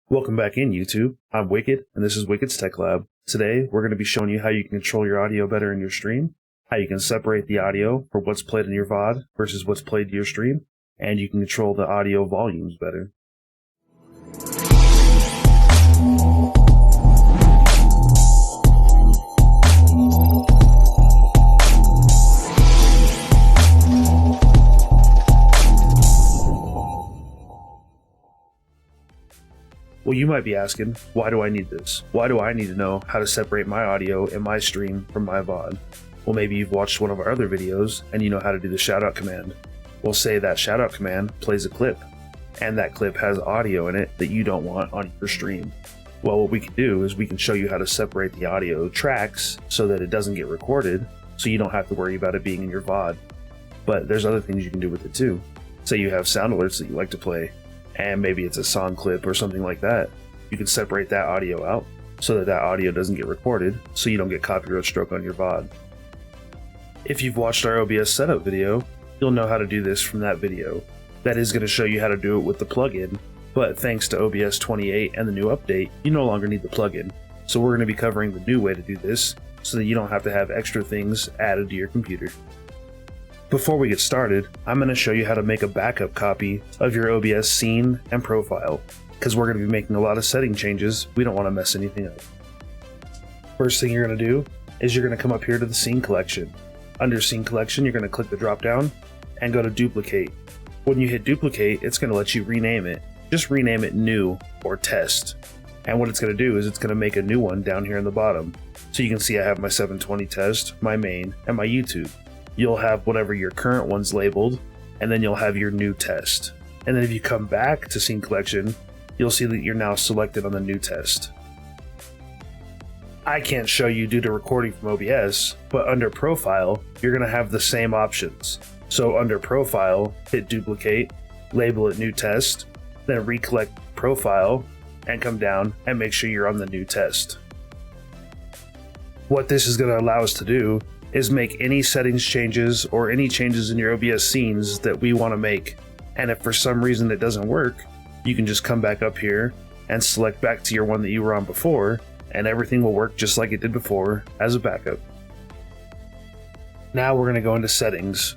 Welcome back in YouTube. I'm Wicked, and this is Wicked's Tech Lab. Today, we're going to be showing you how you can control your audio better in your stream, how you can separate the audio for what's played in your VOD versus what's played to your stream, and you can control the audio volumes better. Well, you might be asking, why do I need this? Why do I need to know how to separate my audio in my stream from my VOD? Well, maybe you've watched one of our other videos and you know how to do the shoutout command. Well, say that shoutout command plays a clip, and that clip has audio in it that you don't want on your stream. Well, what we can do is we can show you how to separate the audio tracks so that it doesn't get recorded, so you don't have to worry about it being in your VOD. But there's other things you can do with it too. Say you have sound alerts that you like to play, and maybe it's a song clip or something like that. You can separate that audio out so that audio doesn't get recorded, so you don't get copyright struck on your VOD. If you've watched our OBS setup video, you'll know how to do this from that video. That is going to show you how to do it with the plugin, but thanks to OBS 28 and the new update, you no longer need the plugin. So we're going to be covering the new way to do this so that you don't have to have extra things added to your computer. Before we get started, I'm going to show you how to make a backup copy of your OBS scene and profile, because we're going to be making a lot of setting changes. We don't want to mess anything up. First thing you're going to do is you're going to come up here to the scene collection. Under scene collection, you're going to click the drop down and go to duplicate. When you hit duplicate, it's going to let you rename it. Just rename it new or test. And what it's going to do is it's going to make a new one down here in the bottom. So you can see I have my 720 test, my main, and my YouTube. You'll have whatever your current one's labeled, and then you'll have your new test. And then if you come back to scene collection, you'll see that you're now selected on the new test. I can't show you due to recording from OBS, but under profile, you're going to have the same options. So under profile, hit duplicate, label it new test, then recollect profile, and come down and make sure you're on the new test. What this is going to allow us to do is make any settings changes or any changes in your OBS scenes that we want to make. And if for some reason it doesn't work, you can just come back up here and select back to your one that you were on before, and everything will work just like it did before as a backup. Now we're going to go into settings.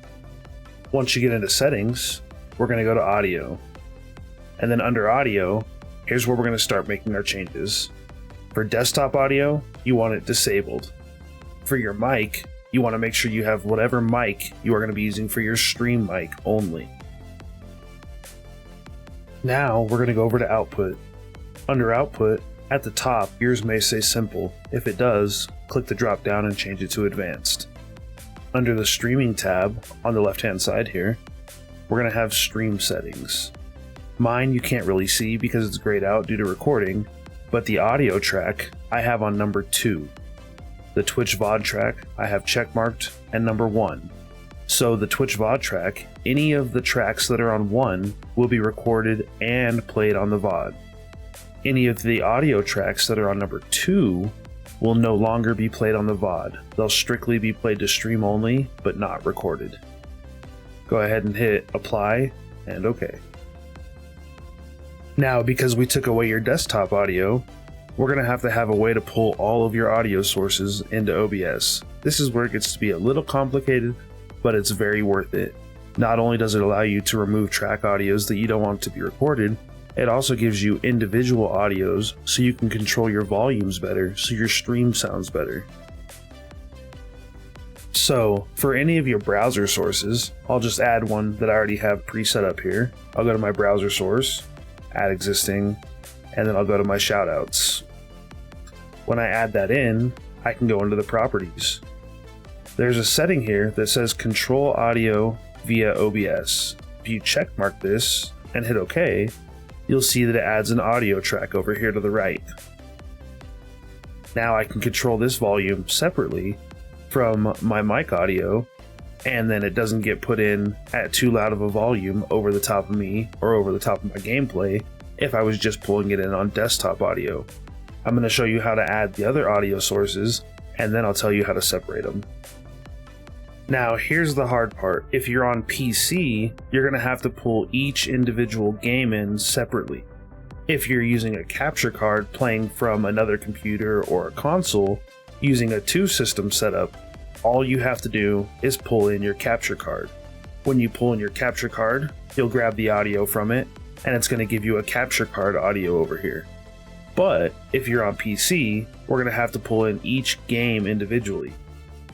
Once you get into settings, we're going to go to audio. And then under audio, here's where we're going to start making our changes. For desktop audio, you want it disabled. For your mic, you want to make sure you have whatever mic you are going to be using for your stream mic only. Now we're going to go over to output. Under output, at the top, yours may say simple. If it does, click the drop down and change it to advanced. Under the streaming tab on the left hand side here, we're going to have stream settings. Mine you can't really see because it's grayed out due to recording, but the audio track I have on number 2. The Twitch VOD track I have checkmarked and number 1. So the Twitch VOD track, any of the tracks that are on 1 will be recorded and played on the VOD. Any of the audio tracks that are on number 2 will no longer be played on the VOD. They'll strictly be played to stream only, but not recorded. Go ahead and hit apply and OK. Now, because we took away your desktop audio, we're going to have a way to pull all of your audio sources into OBS. This is where it gets to be a little complicated, but it's very worth it. Not only does it allow you to remove track audios that you don't want to be recorded, it also gives you individual audios so you can control your volumes better, so your stream sounds better. So, for any of your browser sources, I'll just add one that I already have preset up here. I'll go to my browser source, add existing, and then I'll go to my shoutouts. When I add that in, I can go into the properties. There's a setting here that says control audio via OBS. If you checkmark this and hit OK, you'll see that it adds an audio track over here to the right. Now I can control this volume separately from my mic audio, and then it doesn't get put in at too loud of a volume over the top of me or over the top of my gameplay if I was just pulling it in on desktop audio. I'm going to show you how to add the other audio sources, and then I'll tell you how to separate them. Now, here's the hard part. If you're on PC, you're going to have to pull each individual game in separately. If you're using a capture card playing from another computer or a console using a 2-system setup, all you have to do is pull in your capture card. When you pull in your capture card, you'll grab the audio from it, and it's going to give you a capture card audio over here. But if you're on PC, we're going to have to pull in each game individually.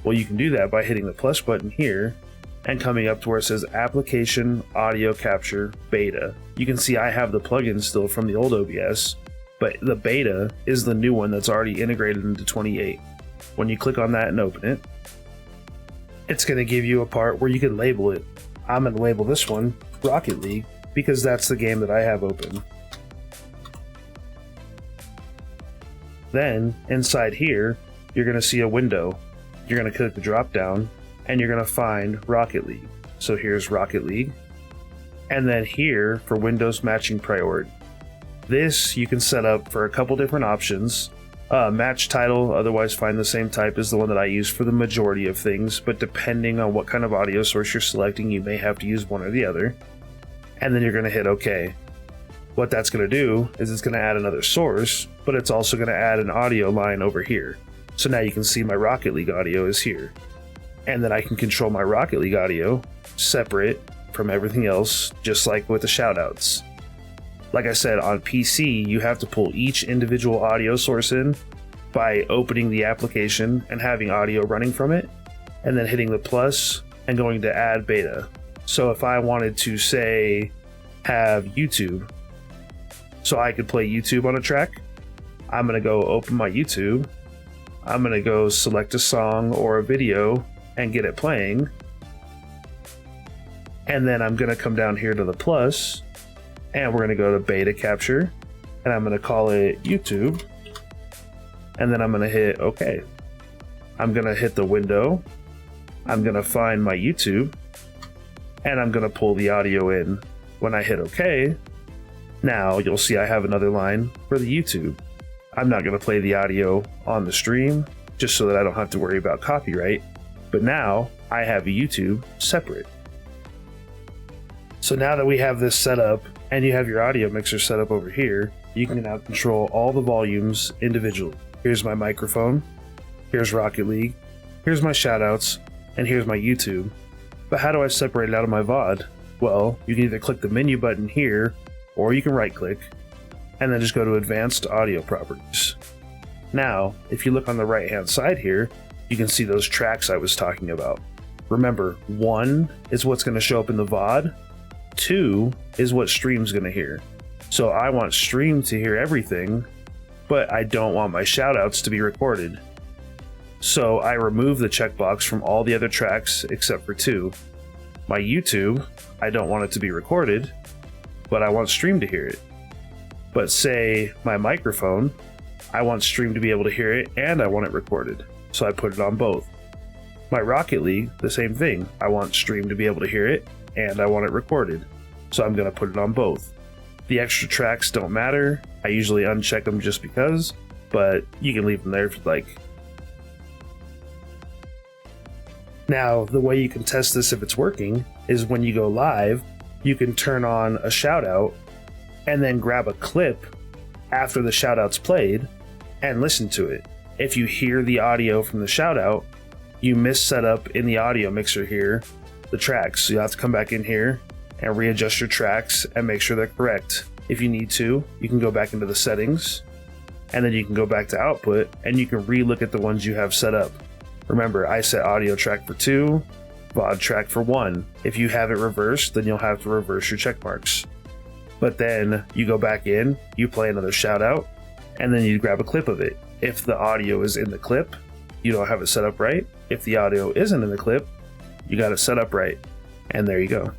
Well, you can do that by hitting the plus button here and coming up to where it says Application Audio Capture Beta. You can see I have the plugin still from the old OBS, but the beta is the new one that's already integrated into 28. When you click on that and open it, it's going to give you a part where you can label it. I'm going to label this one Rocket League because that's the game that I have open. Then inside here, you're going to see a window. You're going to click the drop down and you're going to find Rocket League. So here's Rocket League. And then here for Windows matching priority. This you can set up for a couple different options. Match title, otherwise find the same type as the one that I use for the majority of things, but depending on what kind of audio source you're selecting, you may have to use one or the other. And then you're going to hit OK. What that's going to do is it's going to add another source, but it's also going to add an audio line over here. So now you can see my Rocket League audio is here. And then I can control my Rocket League audio separate from everything else, just like with the shoutouts. Like I said, on PC, you have to pull each individual audio source in by opening the application and having audio running from it, and then hitting the plus and going to add beta. So if I wanted to, say, have YouTube, so I could play YouTube on a track, I'm going to go open my YouTube, I'm going to go select a song or a video and get it playing, and then I'm going to come down here to the plus, and we're going to go to beta capture, and I'm going to call it YouTube, and then I'm going to hit OK. I'm going to hit the window, I'm going to find my YouTube, and I'm going to pull the audio in. When I hit OK, now you'll see I have another line for the YouTube. I'm not going to play the audio on the stream, just so that I don't have to worry about copyright, but now I have a YouTube separate. So now that we have this set up, and you have your audio mixer set up over here, you can now control all the volumes individually. Here's my microphone, here's Rocket League, here's my shoutouts, and here's my YouTube. But how do I separate it out of my VOD? Well, you can either click the menu button here, or you can right click, and then just go to Advanced Audio Properties. Now, if you look on the right hand side here, you can see those tracks I was talking about. Remember, 1 is what's going to show up in the VOD, 2 is what Stream's going to hear. So I want Stream to hear everything, but I don't want my shoutouts to be recorded. So I remove the checkbox from all the other tracks except for 2. My YouTube, I don't want it to be recorded, but I want Stream to hear it. But say my microphone, I want Stream to be able to hear it and I want it recorded. So I put it on both. My Rocket League, the same thing. I want Stream to be able to hear it and I want it recorded. So I'm going to put it on both. The extra tracks don't matter. I usually uncheck them just because, but you can leave them there if you'd like. Now, the way you can test this if it's working is when you go live, you can turn on a shoutout and then grab a clip after the shoutout's played and listen to it. If you hear the audio from the shoutout, you misset up in the audio mixer here the tracks. So you have to come back in here and readjust your tracks and make sure they're correct. If you need to, you can go back into the settings and then you can go back to output and you can re-look at the ones you have set up. Remember, I set audio track for 2, VOD track for 1. If you have it reversed, then you'll have to reverse your check marks. But then you go back in, you play another shout out, and then you grab a clip of it. If the audio is in the clip, you don't have it set up right. If the audio isn't in the clip, you got it set up right. And there you go.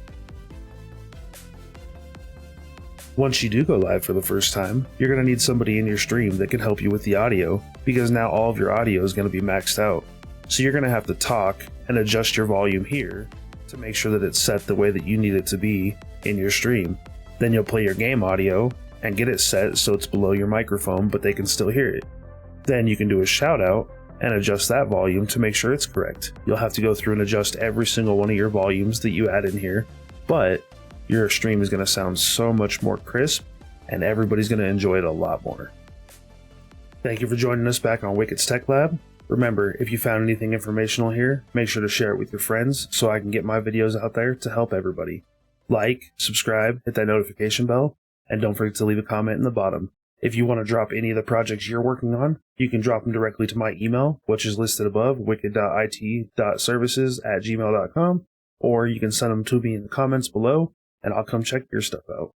Once you do go live for the first time, you're going to need somebody in your stream that can help you with the audio, because now all of your audio is going to be maxed out. So you're going to have to talk and adjust your volume here to make sure that it's set the way that you need it to be in your stream. Then you'll play your game audio and get it set so it's below your microphone, but they can still hear it. Then you can do a shout out and adjust that volume to make sure it's correct. You'll have to go through and adjust every single one of your volumes that you add in here, but your stream is going to sound so much more crisp and everybody's going to enjoy it a lot more. Thank you for joining us back on Wicked's Tech Lab. Remember, if you found anything informational here, make sure to share it with your friends so I can get my videos out there to help everybody. Like, subscribe, hit that notification bell, and don't forget to leave a comment in the bottom. If you want to drop any of the projects you're working on, you can drop them directly to my email, which is listed above, wicked.it.services@gmail.com, or you can send them to me in the comments below, and I'll come check your stuff out.